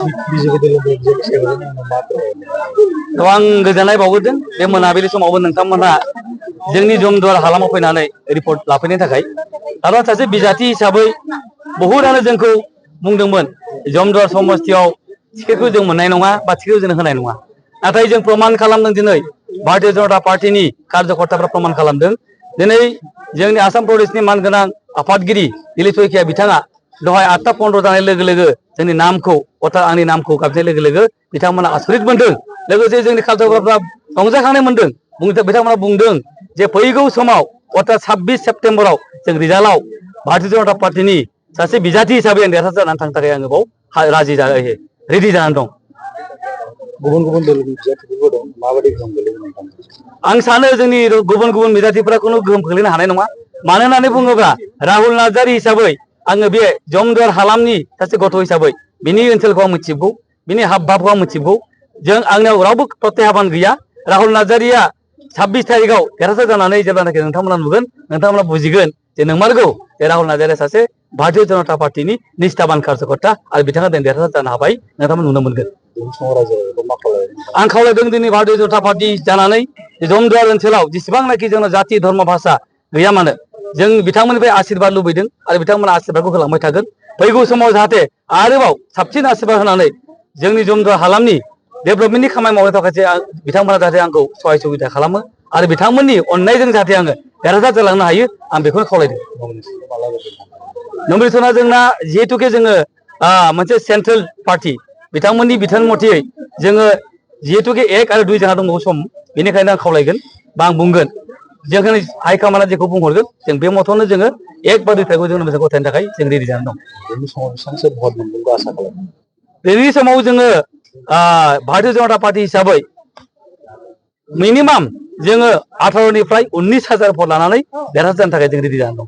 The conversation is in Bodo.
आं गोजोननाय बावहरदों बे मोनाबिलि समावबो नोंथांमोनहा जोंनि जमदुवार हालामाव फैनानै रिपर्ट लाफैनो थाखाय आरो सासे बिजाथि हिसाबै बहुतानो जोंखौ बुंदोंमोन जमदुवार समस्तियाव टिकेटखौ जों मोननाय नङा बा टिकेटखौ जों होनाय नङा नाथाय जों प्रमान खालामदों दिनै भारतीय जनता पार्टीनि कार्यकर्ताफ्रा प्रमान खालामदों दिनै जोंनि आसाम प्रदेशनि मानगोनां आफादगिरि दिलीप शइकिया बिथाङा दहाय 8:15 जानाय लोगो लोगो जोंनि नामखौ अर्थात आंनि नामखौ गाबज्रिनाय लोगो लोगो बिथांमोना आसरित मोनदों लोगोसे जोंनि कार्यकर्ताफ्रा रंजाखांनाय मोनदों बिथांमोना बुंदों जे फैगौ समाव अर्थात 26 सेप्तेम्बराव जों रिजाल्टआव भारतीय जनता पार्टीनि सासे बिजाथि हिसाबै आं देरहासार जानानै थांनो थाखाय आङो बाव राजि जायो रेडि जानानै दं गुबुन गुबुन दलनि बिजाथिफोरबो दं माबायदि गोहोम गोलैगोन आं सानो जोंनि गुबुन गुबुन बिजाथिफोरा खुनु गोहोम खोलैनो हानाय नङा मानो होननानै बुङोब्ला राहुल नार्जारि हिसाबै आङो बे जमदुवार हालामनि सासे गथ' हिसाबै बिनि ओनसोलखौ आं मिथिगौ बिनि हाब भाबखौ आं मिथिगौ जों आंनियाव रावबो प्रत्याहाबान गैया राहुल नार्जारिया 26 तारिखआव देरहासार जानानै जेब्लानाखि नोंथांमोना नुगोन नोंथांमोना बुजिगोन जे नंमारगौ जे राहुल नार्जारिया सासे भारतीय जनता पार्टीनि निष्ठाबान कार्यकर्ता आरो बिथाङा दिनै देरहासार जानो हाबाय नोंथांमोन नुनो मोनगोन आं खावलायदों दिनै भारतीय जनता पार्टी जानानै जमदुवार ओनसोलाव जेसेबांनाखि जोंना जाति धर्म भाषा गैया मानो जों बिथांमोननिफ्राय आशीर्बाद लुबैदों आरो बिथांमोना आशीर्बादखौ होलांबाय थागोन फैगौ समाव जाहाथे आरोबाव साबसिन आशीर्बाद होनानै जोंनि जमदुवार हालामनि डेभेलपमेन्टनि खामानि मावनो थाखाय बिथांमोना जाहाथे आंखौ सहाय सुबिदा खालामो आरो बिथांमोननि अननायजों जाहाथे आङो देरहासार जालांनो हायो आं बेखौनो खावलायदों नमिनेसना जोंना जिहेतुके जोङो मोनसे सेन्ट्रेल पार्टी बिथांमोननि बिथोन मथेयै जोङो जिहेतुके 1 आरो 2 जोंहा दंबावो सम बेनिखायनो आं खावलायगोन बा आं बुंगोन जोंनि हाइकमान्डआ जेखौ बुंहरगोन जों बे मथावनो जोङो 1 बा 2 थारिखआव जों मोनसे गथायनो थाखाय जों रेडि जानानै दं बेनि समाव बेसेबांसो भट मोनगोनखौ आसा खालामो बेनि समाव जोङो भारतीय जनता पार्टी हिसाबै मिनिमाम जोङो 18 निफ्राय 19,000 भट लानानै देरहासार जानो थाखाय जों रेडि जानानै दं